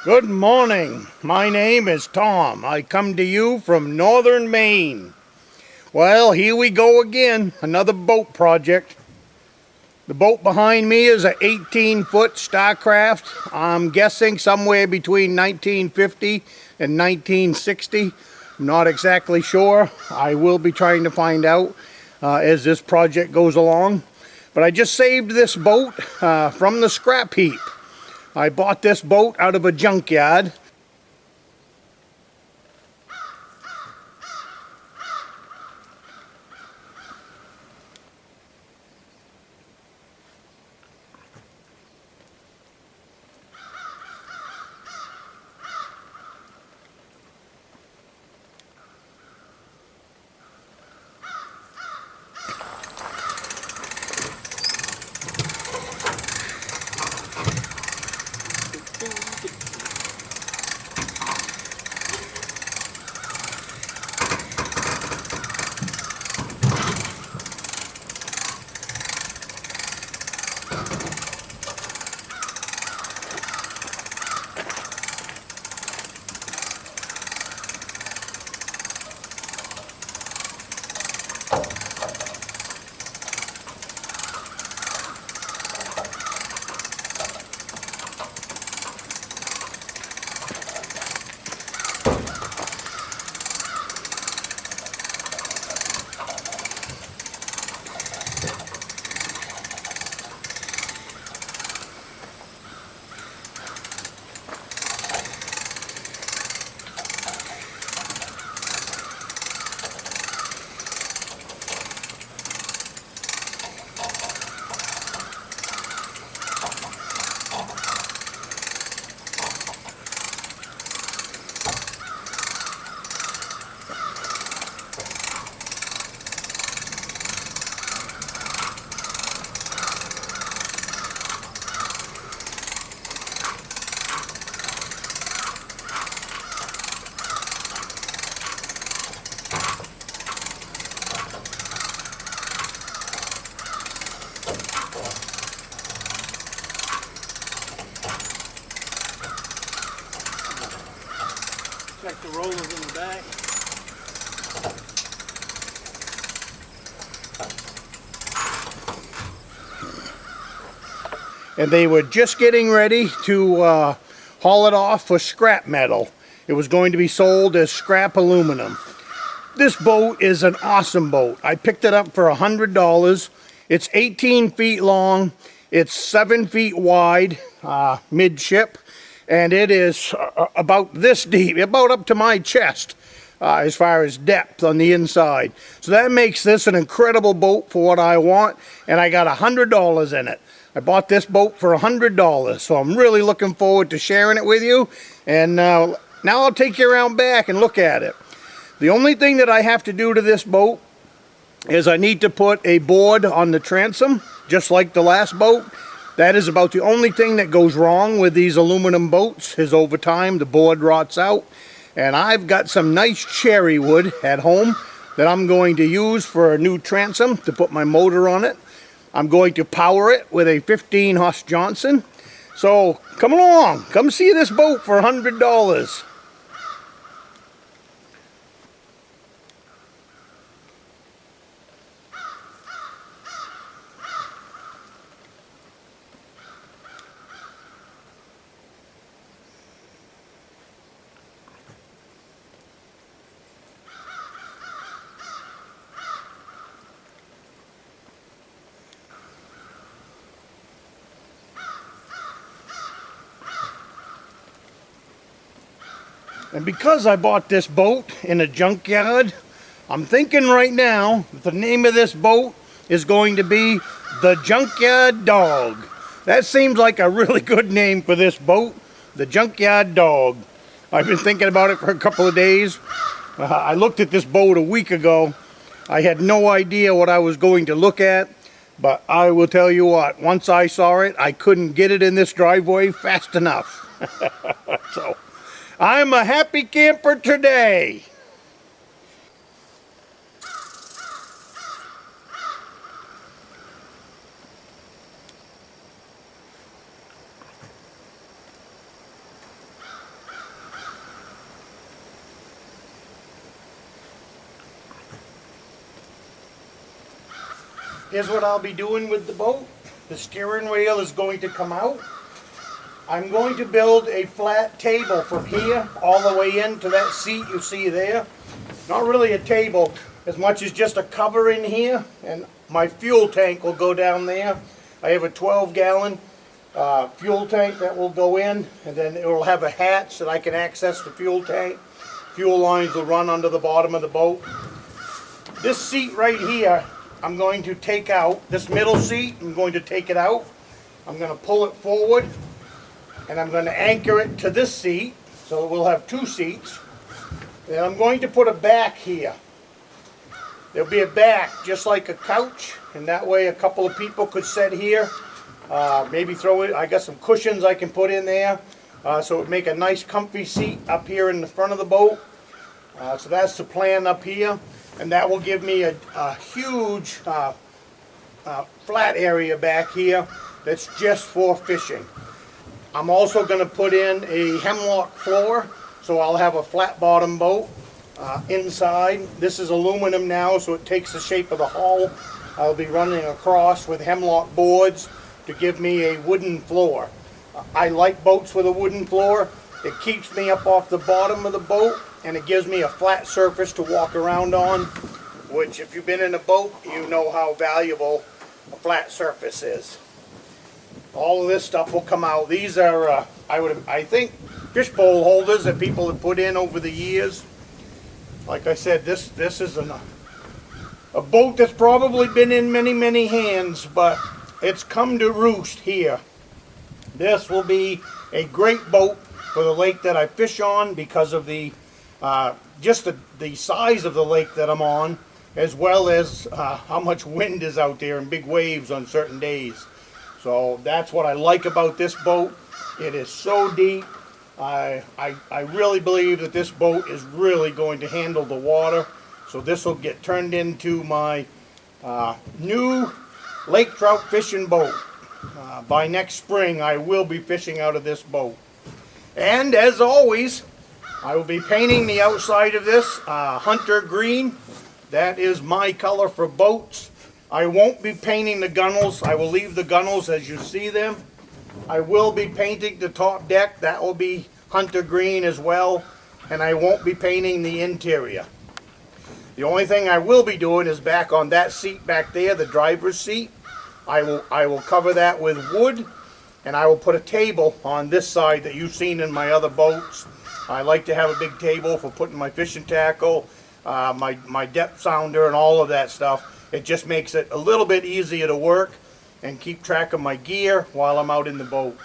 Good morning. My name is Tom. I come to you from Northern Maine. Well, here we go again. Another boat project. The boat behind me is an 18-foot Starcraft. I'm guessing somewhere between 1950 and 1960. I'm not exactly sure. I will be trying to find out as this project goes along. But I just saved this boat from the scrap heap. I bought this boat out of a junkyard. Check the rollers in the back. And they were just getting ready to haul it off for scrap metal. It was going to be sold as scrap aluminum. This boat is an awesome boat. I picked it up for $100. It's 18 feet long. It's 7 feet wide, midship. And it is about this deep, about up to my chest, as far as depth on the inside. So that makes this an incredible boat for what I want, and I got $100 in it. I bought this boat for $100, so I'm really looking forward to sharing it with you. And now I'll take you around back and look at it. The only thing that I have to do to this boat is I need to put a board on the transom, just like the last boat. That is about the only thing that goes wrong with these aluminum boats, is over time the board rots out. And I've got some nice cherry wood at home that I'm going to use for a new transom to put my motor on it. I'm going to power it with a 15 Huss Johnson. So come along, come see this boat for $100. And because I bought this boat in a junkyard, I'm thinking right now that the name of this boat is going to be the Junkyard Dog. That seems like a really good name for this boat, the Junkyard Dog. I've been thinking about it for a couple of days. I looked at this boat a week ago. I had no idea what I was going to look at, but I will tell you what, once I saw it, I couldn't get it in this driveway fast enough. So I'm a happy camper today. Here's what I'll be doing with the boat. The steering wheel is going to come out. I'm going to build a flat table from here all the way into that seat you see there. Not really a table as much as just a cover in here, and my fuel tank will go down there. I have a 12-gallon fuel tank that will go in, and then it will have a hatch that I can access the fuel tank. Fuel lines will run under the bottom of the boat. This seat right here, I'm going to take out. This middle seat, I'm going to take it out. I'm going to pull it forward, and I'm going to anchor it to this seat, so we'll have two seats. And I'm going to put a back here. There'll be a back just like a couch, and that way a couple of people could sit here. Maybe throw it, I got some cushions I can put in there, so it would make a nice comfy seat up here in the front of the boat. So that's the plan up here, and that will give me a huge flat area back here that's just for fishing. I'm also going to put in a hemlock floor, so I'll have a flat bottom boat inside. This is aluminum now, so it takes the shape of the hull. I'll be running across with hemlock boards to give me a wooden floor. I like boats with a wooden floor. It keeps me up off the bottom of the boat, and it gives me a flat surface to walk around on, which if you've been in a boat, you know how valuable a flat surface is. All of this stuff will come out. These are, I think, fishbowl holders that people have put in over the years. Like I said, this is a boat that's probably been in many hands, but it's come to roost here. This will be a great boat for the lake that I fish on because of the just the size of the lake that I'm on, as well as how much wind is out there and big waves on certain days. So that's what I like about this boat. It is so deep. I really believe that this boat is really going to handle the water. So this will get turned into my new lake trout fishing boat. By next spring, I will be fishing out of this boat. And as always, I will be painting the outside of this hunter green. That is my color for boats. I won't be painting the gunnels. I will leave the gunnels as you see them. I will be painting the top deck. That will be hunter green as well. And I won't be painting the interior. The only thing I will be doing is back on that seat back there, the driver's seat. I will cover that with wood, and I will put a table on this side that you've seen in my other boats. I like to have a big table for putting my fishing tackle, my depth sounder, and all of that stuff. It just makes it a little bit easier to work and keep track of my gear while I'm out in the boat.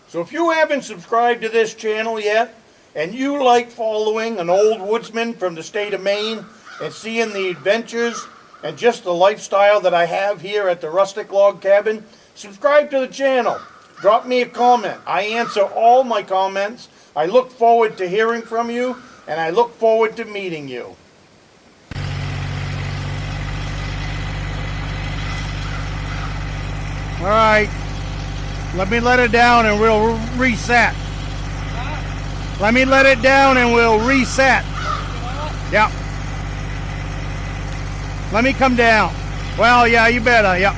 So if you haven't subscribed to this channel yet, and you like following an old woodsman from the state of Maine and seeing the adventures and just the lifestyle that I have here at the Rustic Log Cabin, subscribe to the channel. Drop me a comment. I answer all my comments. I look forward to hearing from you, and I look forward to meeting you. All right. Let me let it down and we'll reset. Let me let it down and we'll reset. Yep. Let me come down. Well, yeah, you better. Yep.